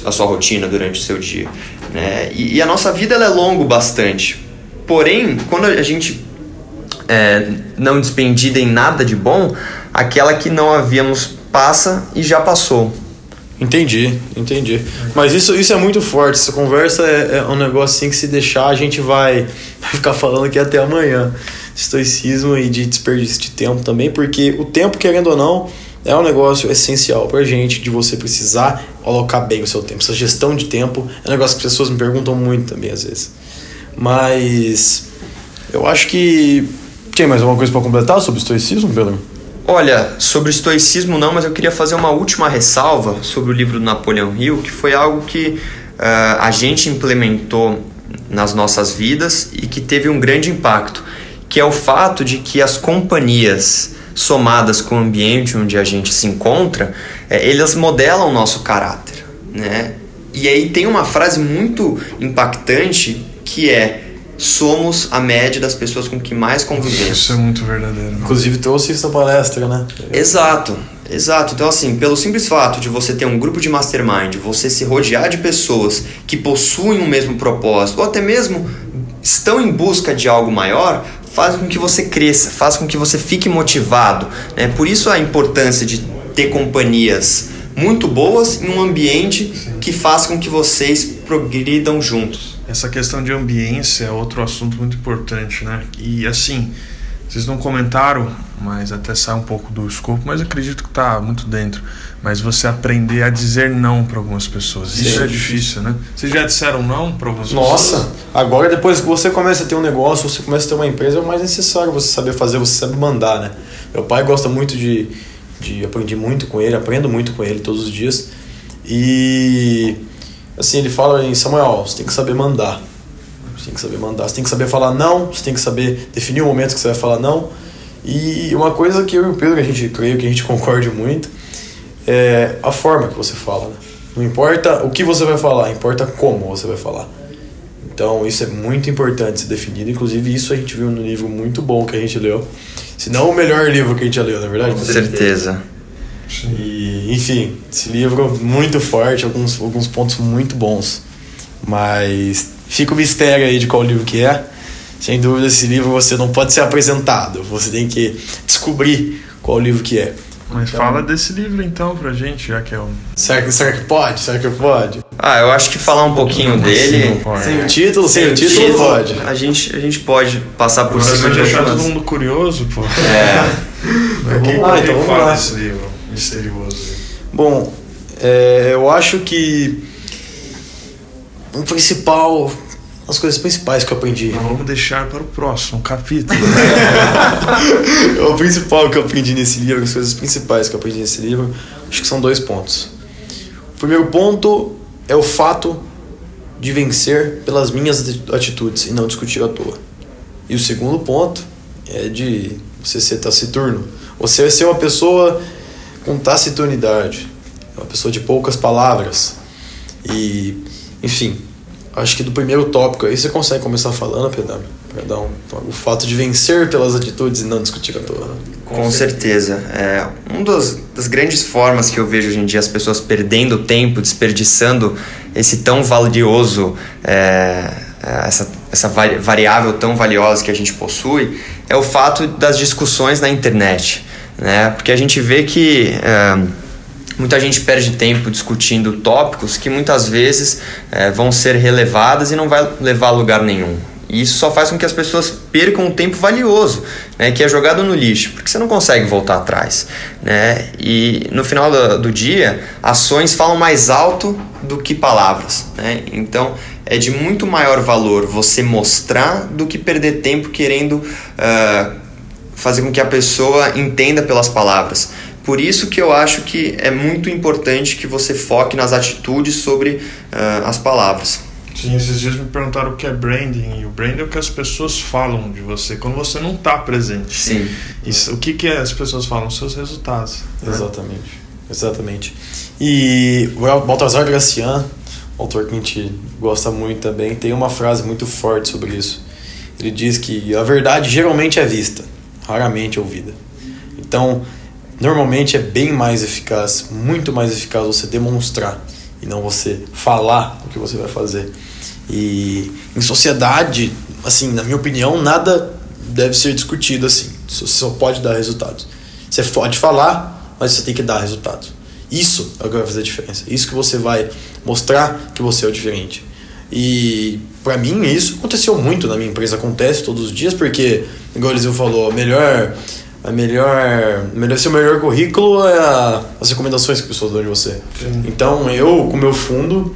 a sua rotina, durante o seu dia, né? E a nossa vida ela é longa bastante. Porém, quando a gente não despendida em nada de bom, aquela que não havíamos passa e já passou. Entendi. Mas isso é muito forte. Essa conversa é um negócio assim que, se deixar, a gente vai ficar falando aqui até amanhã. De estoicismo e de desperdício de tempo também, porque o tempo, querendo ou não, é um negócio essencial pra gente, de você precisar alocar bem o seu tempo. Essa gestão de tempo é um negócio que as pessoas me perguntam muito também, às vezes. Mas eu acho que... Tem mais alguma coisa para completar sobre o estoicismo, Pedro? Olha, sobre o estoicismo não, mas eu queria fazer uma última ressalva sobre o livro do Napoleão Hill, que foi algo que a gente implementou nas nossas vidas e que teve um grande impacto, que é o fato de que as companhias somadas com o ambiente onde a gente se encontra, elas modelam o nosso caráter, né? E aí tem uma frase muito impactante que é: somos a média das pessoas com que mais convivemos. Isso é muito verdadeiro. Inclusive trouxe isso na palestra, né? Exato. Então assim, pelo simples fato de você ter um grupo de mastermind, você se rodear de pessoas que possuem o mesmo propósito, ou até mesmo estão em busca de algo maior, faz com que você cresça, faz com que você fique motivado, né? Por isso a importância de ter companhias muito boas em um ambiente que faz com que vocês progridam juntos. Essa questão de ambiência é outro assunto muito importante, né? E assim, vocês não comentaram, mas até sai um pouco do escopo, mas acredito que tá muito dentro. Mas você aprender a dizer não para algumas pessoas. Sim. Isso é difícil, né? Vocês já disseram não para algumas pessoas? Nossa, agora depois que você começa a ter um negócio, você começa a ter uma empresa, é o mais necessário você saber fazer, você saber mandar, né? Meu pai gosta muito de aprendi muito com ele, aprendo muito com ele todos os dias. E assim, ele fala em Samuel, você tem que saber mandar. Você tem que saber mandar, você tem que saber falar não, você tem que saber definir o momento que você vai falar não. E uma coisa que eu e o Pedro, creio que a gente concorde muito, é a forma que você fala, né? Não importa o que você vai falar, importa como você vai falar. Então isso é muito importante ser definido. Inclusive isso a gente viu no livro muito bom que a gente leu. Se não o melhor livro que a gente já leu, na verdade. Com certeza. E, enfim, esse livro muito forte, alguns pontos muito bons. Mas fica o mistério aí de qual livro que é. Sem dúvida, esse livro você não pode ser apresentado. Você tem que descobrir qual livro que é. Mas então, fala desse livro então pra gente, já que é um... Será que pode? Será que pode? Eu acho que falar um pouquinho dele... Sem o título pode. A gente pode passar por cima de deixar todo mundo curioso, pô. Então vamos lá. Esse livro misterioso. Bom, eu acho que as coisas principais que eu aprendi. Vamos deixar para o próximo capítulo. O principal que eu aprendi nesse livro, as coisas principais que eu aprendi nesse livro, acho que são 2 pontos. O primeiro ponto é o fato de vencer pelas minhas atitudes e não discutir à toa. E o segundo ponto é de você ser taciturno. Você vai ser uma pessoa com taciturnidade, uma pessoa de poucas palavras. E, enfim, acho que do primeiro tópico aí você consegue começar falando, Perdão, o fato de vencer pelas atitudes e não discutir à toa. Com certeza. Uma das grandes formas que eu vejo hoje em dia as pessoas perdendo tempo, desperdiçando esse tão valioso, essa variável tão valiosa que a gente possui, é o fato das discussões na internet, né? Porque a gente vê que muita gente perde tempo discutindo tópicos que muitas vezes vão ser relevadas e não vai levar a lugar nenhum. E isso só faz com que as pessoas percam um tempo valioso, né, que é jogado no lixo, porque você não consegue voltar atrás, né? E no final do dia, ações falam mais alto do que palavras, né? Então é de muito maior valor você mostrar do que perder tempo querendo fazer com que a pessoa entenda pelas palavras. Por isso que eu acho que é muito importante que você foque nas atitudes sobre as palavras. Sim, esses dias me perguntaram o que é branding, e o branding é o que as pessoas falam de você quando você não está presente. Sim. Isso, o que as pessoas falam? Os seus resultados. Né? Exatamente. E o Baltazar Gracian, autor que a gente gosta muito também, tem uma frase muito forte sobre isso. Ele diz que a verdade geralmente é vista, raramente é ouvida. Então, normalmente é bem mais eficaz, muito mais eficaz você demonstrar e não você falar o que você vai fazer. E em sociedade, assim, na minha opinião, nada deve ser discutido assim. Você só pode dar resultados. Você pode falar, mas você tem que dar resultados. Isso é o que vai fazer a diferença. Isso que você vai mostrar que você é o diferente. E pra mim isso aconteceu muito na minha empresa, acontece todos os dias, porque, igual o Eliseu falou, seu melhor currículo é as recomendações que as pessoas dão de você. Sim. Então eu, com o meu fundo,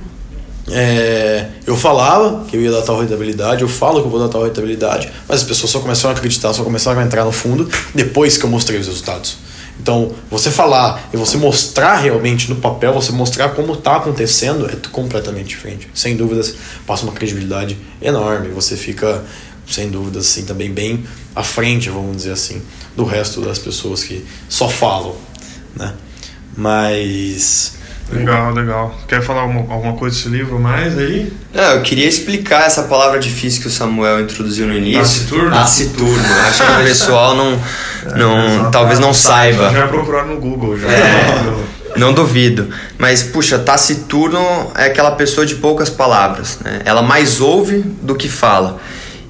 eu falava que eu ia dar tal rentabilidade, eu falo que eu vou dar tal rentabilidade, mas as pessoas só começaram a acreditar, só começaram a entrar no fundo depois que eu mostrei os resultados. Então, você falar e você mostrar realmente no papel, você mostrar como está acontecendo, é completamente diferente. Sem dúvidas, passa uma credibilidade enorme. Você fica, sem dúvidas, assim, também bem à frente, vamos dizer assim, do resto das pessoas que só falam, né? Mas... Legal. Quer falar alguma coisa desse livro mais aí? Eu queria explicar essa palavra difícil que o Samuel introduziu no início. Taciturno. Acho que o pessoal talvez não saiba. Já procurar no Google. Não duvido. Mas, puxa, taciturno é aquela pessoa de poucas palavras, né? Ela mais ouve do que fala.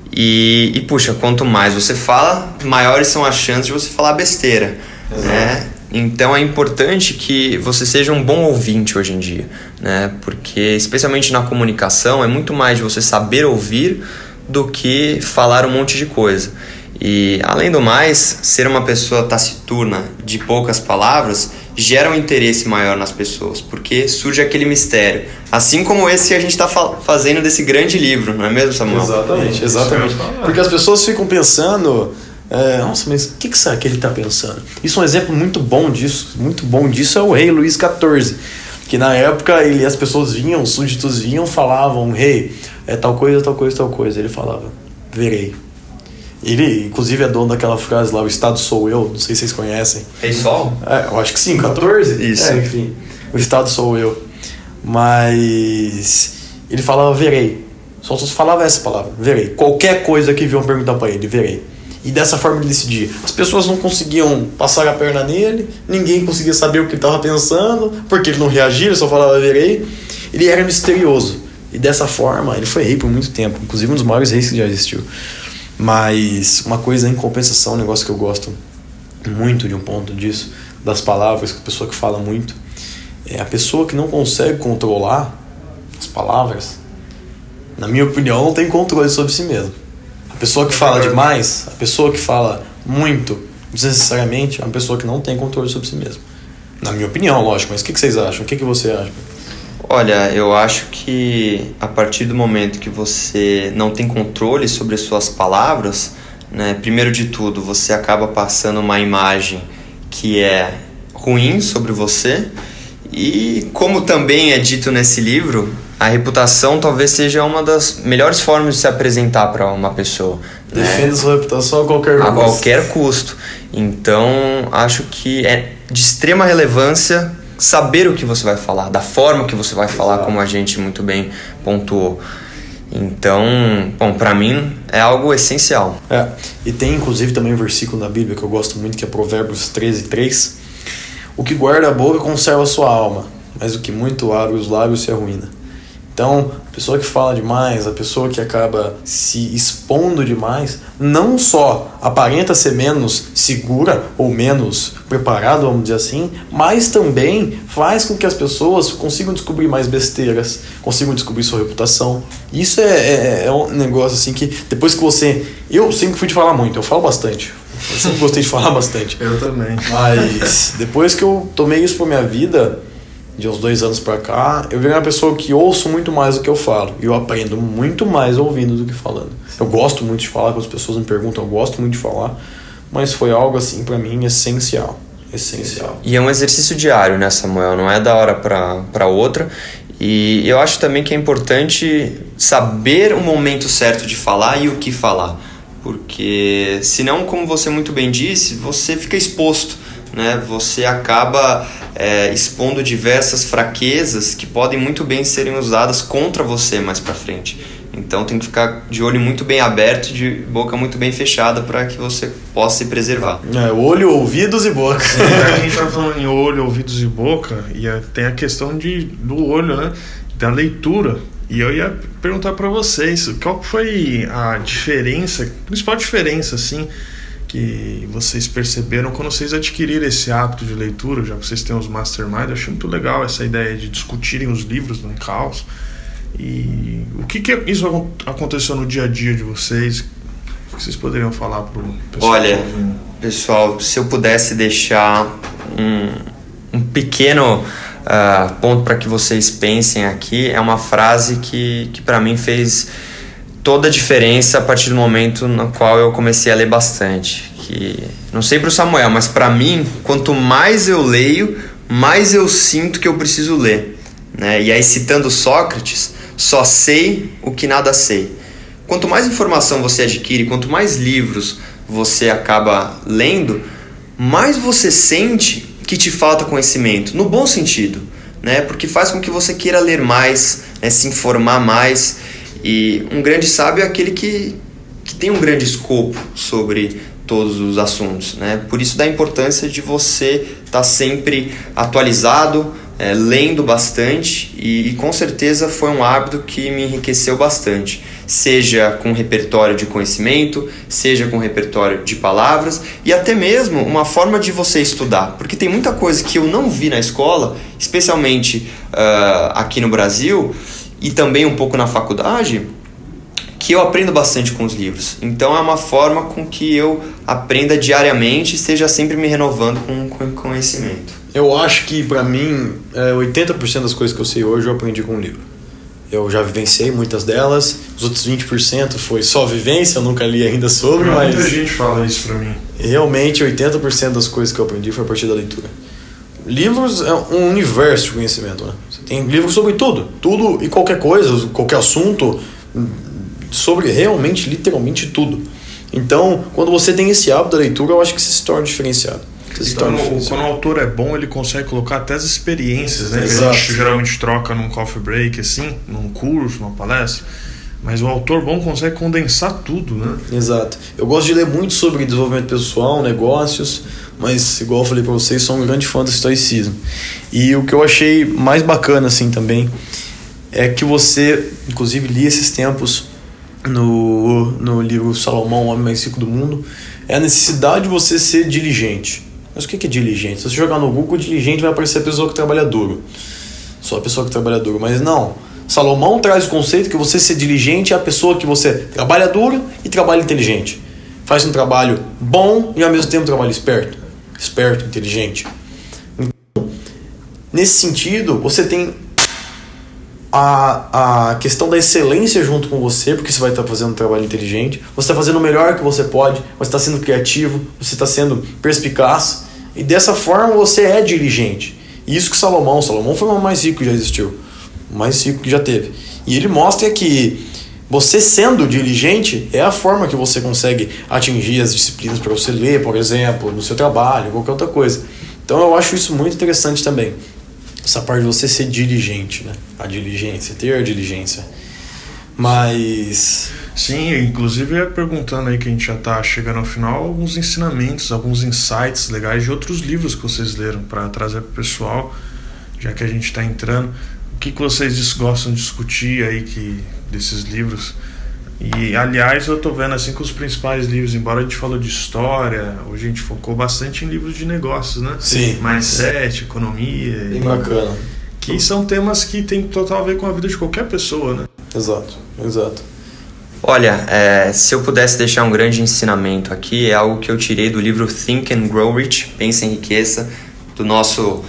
E puxa, quanto mais você fala, maiores são as chances de você falar besteira. Né? Então é importante que você seja um bom ouvinte hoje em dia, né? Porque especialmente na comunicação é muito mais de você saber ouvir do que falar um monte de coisa. E além do mais, ser uma pessoa taciturna de poucas palavras gera um interesse maior nas pessoas, porque surge aquele mistério, assim como esse que a gente está fazendo desse grande livro, não é mesmo, Samuel? Exatamente. Porque as pessoas ficam pensando... nossa, mas o que será que ele está pensando? Isso é um exemplo muito bom disso é o rei Luís XIV, que na época as pessoas vinham, os súditos vinham, falavam, rei, tal coisa, ele falava, verei. Ele, inclusive, é dono daquela frase lá, o Estado sou eu, não sei se vocês conhecem. Rei Sol? Eu acho que sim, 14? Isso. Enfim, o Estado sou eu. Mas ele falava, verei. Só falava essa palavra, verei. Qualquer coisa que viam perguntar para ele, verei. E dessa forma ele decidia. As pessoas não conseguiam passar a perna nele, ninguém conseguia saber o que ele estava pensando, porque ele não reagia, ele só falava verei. Ele era misterioso. E dessa forma, ele foi rei por muito tempo, inclusive um dos maiores reis que já existiu. Mas uma coisa em compensação, um negócio que eu gosto muito de um ponto disso, das palavras, que a pessoa que fala muito, é a pessoa que não consegue controlar as palavras, na minha opinião, não tem controle sobre si mesmo. A pessoa que fala demais, a pessoa que fala muito, desnecessariamente, é uma pessoa que não tem controle sobre si mesmo. Na minha opinião, lógico, mas o que vocês acham? O que você acha? Olha, eu acho que a partir do momento que você não tem controle sobre as suas palavras, né, primeiro de tudo, você acaba passando uma imagem que é ruim sobre você e, como também é dito nesse livro, a reputação talvez seja uma das melhores formas de se apresentar para uma pessoa. Defenda sua reputação a qualquer custo. A qualquer custo. Então, acho que é de extrema relevância saber o que você vai falar, da forma que você vai falar, como a gente muito bem pontuou. Então, bom, para mim é algo essencial. E tem inclusive também um versículo na Bíblia que eu gosto muito, que é Provérbios 13:3. O que guarda a boca conserva a sua alma, mas o que muito abre os lábios se arruína. Então, a pessoa que fala demais, a pessoa que acaba se expondo demais, não só aparenta ser menos segura ou menos preparada, vamos dizer assim, mas também faz com que as pessoas consigam descobrir mais besteiras, consigam descobrir sua reputação. Isso é um negócio assim que depois que você... Eu sempre fui de falar muito, eu falo bastante. Eu sempre gostei de falar bastante. Eu também. Mas depois que eu tomei isso pra minha vida, de uns 2 anos pra cá, eu virei uma pessoa que ouço muito mais do que eu falo. E eu aprendo muito mais ouvindo do que falando. Eu gosto muito de falar, quando as pessoas me perguntam, eu gosto muito de falar. Mas foi algo assim pra mim essencial. Essencial. E é um exercício diário, né, Samuel? Não é da hora para outra. E eu acho também que é importante saber o momento certo de falar e o que falar. Porque senão, como você muito bem disse, você fica exposto, né? Você acaba expondo diversas fraquezas que podem muito bem serem usadas contra você mais para frente. Então tem que ficar de olho muito bem aberto, de boca muito bem fechada para que você possa se preservar. Olho, ouvidos e boca. A gente tá falando em olho, ouvidos e boca, e tem a questão do olho, né? Da leitura. E eu ia perguntar para vocês, qual foi a diferença, a principal diferença, assim, que vocês perceberam quando vocês adquiriram esse hábito de leitura, já que vocês têm os mastermind. Eu achei muito legal essa ideia de discutirem os livros no caos. E o que isso aconteceu no dia a dia de vocês? O que vocês poderiam falar pro pessoal? Olha, pessoal, se eu pudesse deixar um pequeno ponto para que vocês pensem aqui, é uma frase que para mim fez toda a diferença a partir do momento no qual eu comecei a ler bastante. Que, não sei pro Samuel, mas para mim, quanto mais eu leio, mais eu sinto que eu preciso ler, né? E aí, citando Sócrates, só sei o que nada sei. Quanto mais informação você adquire, quanto mais livros você acaba lendo, mais você sente que te falta conhecimento, no bom sentido, né? Porque faz com que você queira ler mais, né? Se informar mais. E um grande sábio é aquele que tem um grande escopo sobre todos os assuntos, né? Por isso da importância de você estar sempre atualizado, lendo bastante, e com certeza foi um hábito que me enriqueceu bastante, seja com repertório de conhecimento, seja com repertório de palavras e até mesmo uma forma de você estudar, porque tem muita coisa que eu não vi na escola, especialmente aqui no Brasil e também um pouco na faculdade, que eu aprendo bastante com os livros. Então é uma forma com que eu aprenda diariamente e esteja sempre me renovando com conhecimento. Eu acho que pra mim 80% das coisas que eu sei hoje eu aprendi com um livro. Eu já vivenciei muitas delas, os outros 20% foi só vivência, eu nunca li ainda sobre, mas... Muita gente fala isso pra mim. Realmente 80% das coisas que eu aprendi foi a partir da leitura. Livros é um universo de conhecimento, né? Você tem livros sobre tudo e qualquer coisa, qualquer assunto, sobre realmente, literalmente tudo. Então, quando você tem esse hábito da leitura, eu acho que você se torna diferenciado. Quando o autor é bom, ele consegue colocar até as experiências, né? Exato. A gente geralmente troca num coffee break, assim, num curso, numa palestra. Mas o autor bom consegue condensar tudo, né? Exato. Eu gosto de ler muito sobre desenvolvimento pessoal, negócios, mas, igual eu falei pra vocês, sou um grande fã do estoicismo. E o que eu achei mais bacana, assim, também, é que você, inclusive, li esses tempos no livro Salomão, o Homem Mais Rico do Mundo, é a necessidade de você ser diligente. Mas o que é diligente? Se você jogar no Google, diligente vai aparecer a pessoa que trabalha duro. Só a pessoa que trabalha duro. Mas não. Salomão traz o conceito que você ser diligente é a pessoa que você trabalha duro e trabalha inteligente. Faz um trabalho bom e ao mesmo tempo um trabalho esperto. Esperto, inteligente. Então, nesse sentido, você tem a questão da excelência junto com você, porque você vai estar fazendo um trabalho inteligente, você está fazendo o melhor que você pode, você está sendo criativo, você está sendo perspicaz, e dessa forma você é diligente. E isso que Salomão foi o mais rico que já existiu, o mais rico que já teve. E ele mostra que você sendo diligente é a forma que você consegue atingir as disciplinas para você ler, por exemplo, no seu trabalho, qualquer outra coisa. Então eu acho isso muito interessante também. Essa parte de você ser diligente, né? A diligência, ter a diligência. Mas... Sim, inclusive perguntando aí, que a gente já tá chegando ao final, alguns ensinamentos, alguns insights legais de outros livros que vocês leram para trazer pro pessoal, já que a gente tá entrando. O que vocês gostam de discutir aí desses livros? E, aliás, eu tô vendo assim que os principais livros, embora a gente falou de história, hoje a gente focou bastante em livros de negócios, né? Sim. Mindset, economia. Bem bacana. Que são temas que tem total a ver com a vida de qualquer pessoa, né? Exato. Olha, se eu pudesse deixar um grande ensinamento aqui, é algo que eu tirei do livro Think and Grow Rich, Pense em Riqueza, do nosso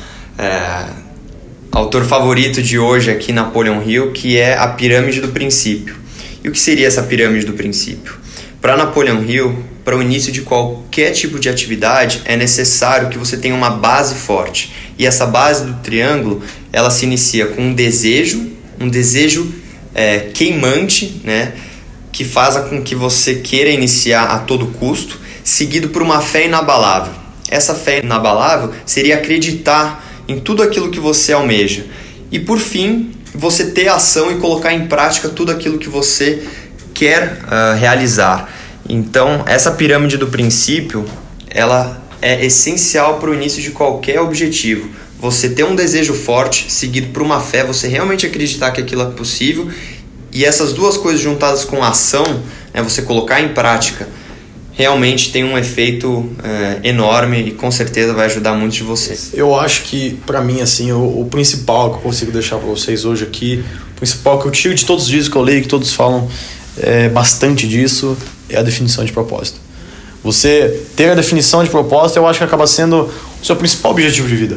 autor favorito de hoje aqui, Napoleon Hill, que é a pirâmide do princípio. E o que seria essa pirâmide do princípio? Para Napoleon Hill, para o início de qualquer tipo de atividade, é necessário que você tenha uma base forte. E essa base do triângulo, ela se inicia com um desejo queimante, né? Que faz com que você queira iniciar a todo custo, seguido por uma fé inabalável. Essa fé inabalável seria acreditar em tudo aquilo que você almeja. E por fim, você ter ação e colocar em prática tudo aquilo que você quer realizar. Então, essa pirâmide do princípio, ela é essencial para o início de qualquer objetivo. Você ter um desejo forte, seguido por uma fé, você realmente acreditar que aquilo é possível, e essas duas coisas juntadas com ação, né, você colocar em prática, realmente tem um efeito enorme e com certeza vai ajudar muitos de vocês. Eu acho que, para mim, assim, o principal que eu consigo deixar para vocês hoje aqui, o principal que eu tiro de todos os livros que eu leio, que todos falam bastante disso, é a definição de propósito. Você ter a definição de propósito, eu acho que acaba sendo o seu principal objetivo de vida.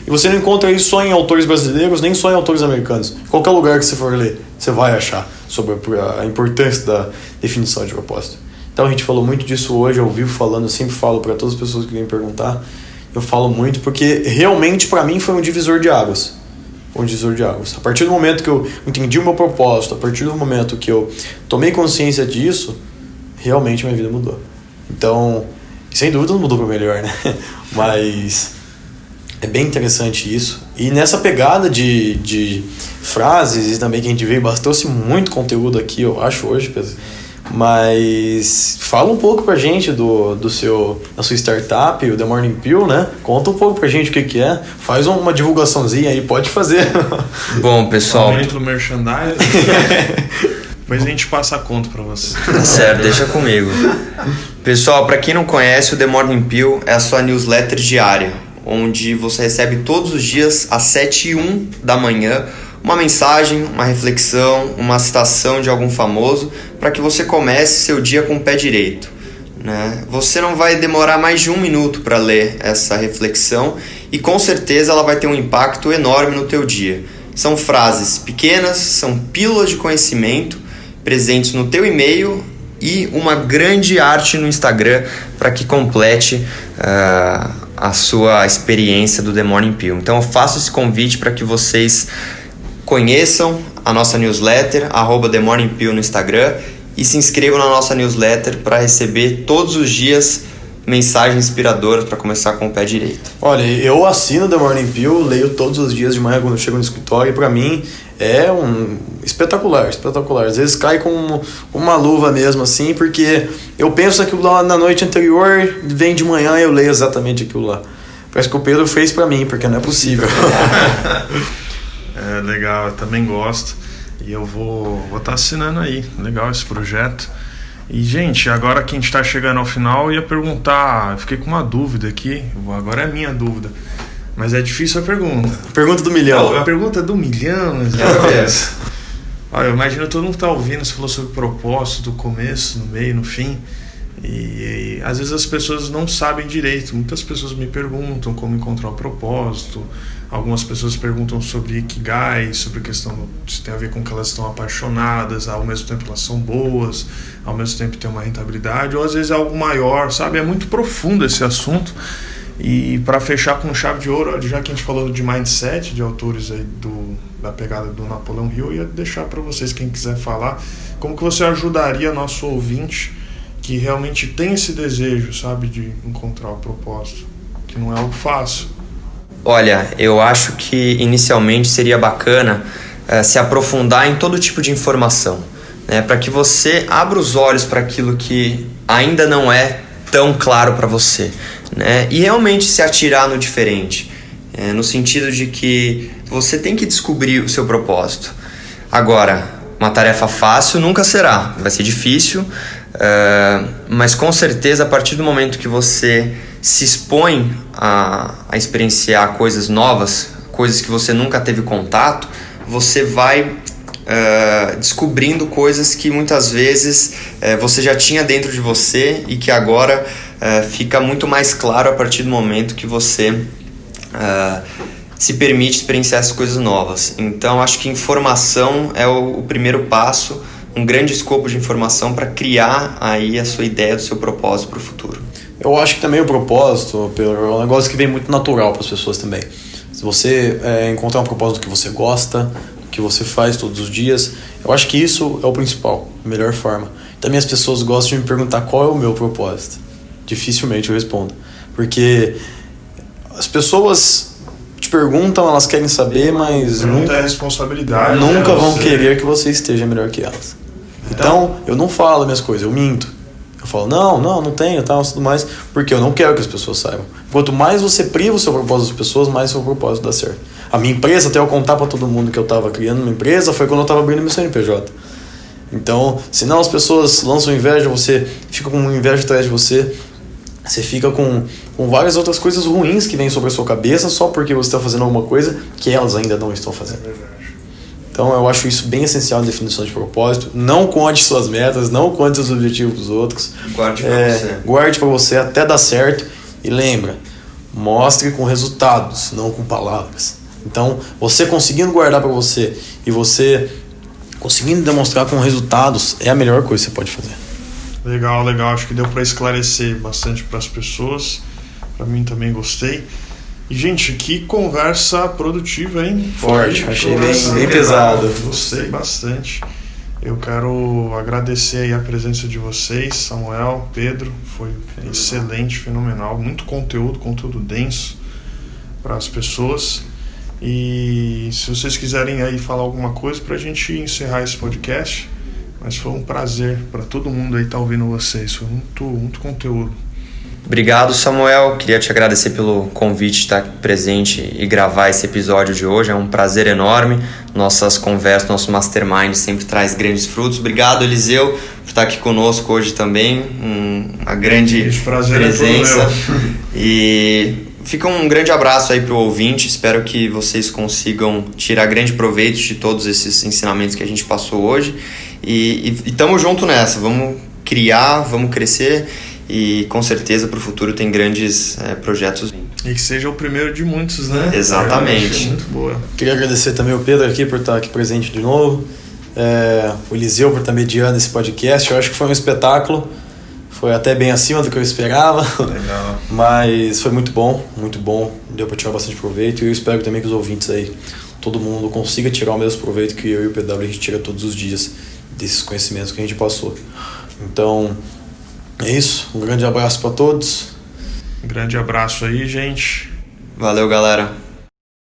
E você não encontra isso só em autores brasileiros, nem só em autores americanos. Qualquer lugar que você for ler, você vai achar sobre a importância da definição de propósito. Então a gente falou muito disso hoje, ao vivo falando, eu sempre falo para todas as pessoas que vêm perguntar, eu falo muito porque realmente para mim foi um divisor de águas. A partir do momento que eu entendi o meu propósito, a partir do momento que eu tomei consciência disso, realmente minha vida mudou. Então, sem dúvida não mudou para melhor, né? Mas é bem interessante isso. E nessa pegada de frases, e também que a gente veio, trouxe muito conteúdo aqui, eu acho, hoje, Pedro. Mas fala um pouco pra gente da sua startup, o The Morning Pill, né? Conta um pouco pra gente o que é. Faz uma divulgaçãozinha aí, pode fazer. Bom, pessoal... Aumenta o merchandising. Depois a gente passa a conta pra você. Tá certo, deixa comigo. Pessoal, pra quem não conhece, o The Morning Pill é a sua newsletter diária, onde você recebe todos os dias às 7h01 da manhã uma mensagem, uma reflexão, uma citação de algum famoso para que você comece seu dia com o pé direito, né? Você não vai demorar mais de 1 minuto para ler essa reflexão e com certeza ela vai ter um impacto enorme no teu dia. São frases pequenas, são pílulas de conhecimento presentes no teu e-mail e uma grande arte no Instagram para que complete a sua experiência do The Morning Pill. Então eu faço esse convite para que vocês conheçam a nossa newsletter, @TheMorningPill no Instagram, e se inscrevam na nossa newsletter para receber todos os dias mensagens inspiradoras para começar com o pé direito. Olha, eu assino The Morning Pill, leio todos os dias de manhã quando eu chego no escritório, e para mim é espetacular. Às vezes cai com uma luva mesmo, assim, porque eu penso aquilo lá na noite anterior, vem de manhã e eu leio exatamente aquilo lá. Parece que o Pedro fez para mim, porque não é possível. É legal, eu também gosto. E eu vou estar assinando aí. Legal esse projeto. E, gente, agora que a gente está chegando ao final, eu ia perguntar. Eu fiquei com uma dúvida aqui. Agora é a minha dúvida. Mas é difícil a pergunta. Pergunta do milhão. A pergunta do milhão, Olha, eu imagino todo mundo que está ouvindo. Você falou sobre propósito do começo, no meio, no fim. E às vezes as pessoas não sabem direito. Muitas pessoas me perguntam como encontrar o propósito. Algumas pessoas perguntam sobre Ikigai, sobre questão se tem a ver com que elas estão apaixonadas, ao mesmo tempo elas são boas, ao mesmo tempo tem uma rentabilidade, ou às vezes é algo maior, sabe? É muito profundo esse assunto. E para fechar com chave de ouro, já que a gente falou de mindset, de autores aí da pegada do Napoleão Hill, eu ia deixar para vocês, quem quiser falar, como que você ajudaria nosso ouvinte que realmente tem esse desejo, sabe, de encontrar o propósito, que não é algo fácil. Olha, eu acho que inicialmente seria bacana se aprofundar em todo tipo de informação, né, para que você abra os olhos para aquilo que ainda não é tão claro para você, né, e realmente se atirar no diferente, no sentido de que você tem que descobrir o seu propósito. Agora, uma tarefa fácil nunca será, vai ser difícil, mas com certeza a partir do momento que você se expõe a experienciar coisas novas, coisas que você nunca teve contato, você vai descobrindo coisas que muitas vezes você já tinha dentro de você e que agora fica muito mais claro a partir do momento que você se permite experienciar essas coisas novas. Então acho que informação é o primeiro passo um grande escopo de informação para criar aí a sua ideia do seu propósito para o futuro. Eu acho que também o propósito, Pedro, é um negócio que vem muito natural para as pessoas também. Se você encontrar um propósito do que você gosta, do que você faz todos os dias, eu acho que isso é o principal, a melhor forma. Também as pessoas gostam de me perguntar qual é o meu propósito. Dificilmente eu respondo. Porque as pessoas te perguntam, elas querem saber, mas nunca é responsabilidade. Nunca vão querer que você esteja melhor que elas. Então, eu não falo minhas coisas, eu minto. Eu falo, não tenho, tal, tudo mais, porque eu não quero que as pessoas saibam. Quanto mais você priva o seu propósito das pessoas, mais o seu propósito dá certo. A minha empresa, até eu contar para todo mundo que eu estava criando uma empresa, foi quando eu estava abrindo meu CNPJ. Então, senão as pessoas lançam inveja, você fica com inveja atrás de você, você fica com várias outras coisas ruins que vêm sobre a sua cabeça só porque você está fazendo alguma coisa que elas ainda não estão fazendo. É verdade. Então eu acho isso bem essencial na definição de propósito. Não conte suas metas, não conte seus objetivos dos outros. Guarde para você. Guarde para você até dar certo. E lembra, mostre com resultados, não com palavras. Então, você conseguindo guardar para você e você conseguindo demonstrar com resultados é a melhor coisa que você pode fazer. Legal. Acho que deu para esclarecer bastante para as pessoas. Para mim também gostei. E, gente, que conversa produtiva, hein? Forte, achei bem pesado. Gostei bastante. Eu quero agradecer aí a presença de vocês, Samuel, Pedro. Foi excelente, fenomenal. Muito conteúdo denso para as pessoas. E se vocês quiserem aí falar alguma coisa para a gente encerrar esse podcast, mas foi um prazer para todo mundo aí estar ouvindo vocês. Foi muito conteúdo. Obrigado, Samuel. Queria te agradecer pelo convite de estar presente e gravar esse episódio de hoje. É um prazer enorme. Nossas conversas, nosso mastermind sempre traz grandes frutos. Obrigado, Eliseu, por estar aqui conosco hoje também. Uma grande presença. E fica um grande abraço aí para o ouvinte. Espero que vocês consigam tirar grande proveito de todos esses ensinamentos que a gente passou hoje. E tamo junto nessa. Vamos criar, vamos crescer. E com certeza para o futuro tem grandes projetos. E que seja o primeiro de muitos, né? Exatamente. Muito boa. Queria agradecer também o Pedro aqui por estar aqui presente de novo. O Eliseu por estar mediando esse podcast. Eu acho que foi um espetáculo. Foi até bem acima do que eu esperava. Legal. Mas foi muito bom. Deu para tirar bastante proveito. E eu espero também que os ouvintes aí, todo mundo consiga tirar o mesmo proveito que eu e o PW a gente tira todos os dias desses conhecimentos que a gente passou. Então, é isso. Um grande abraço para todos. Um grande abraço aí, gente. Valeu, galera.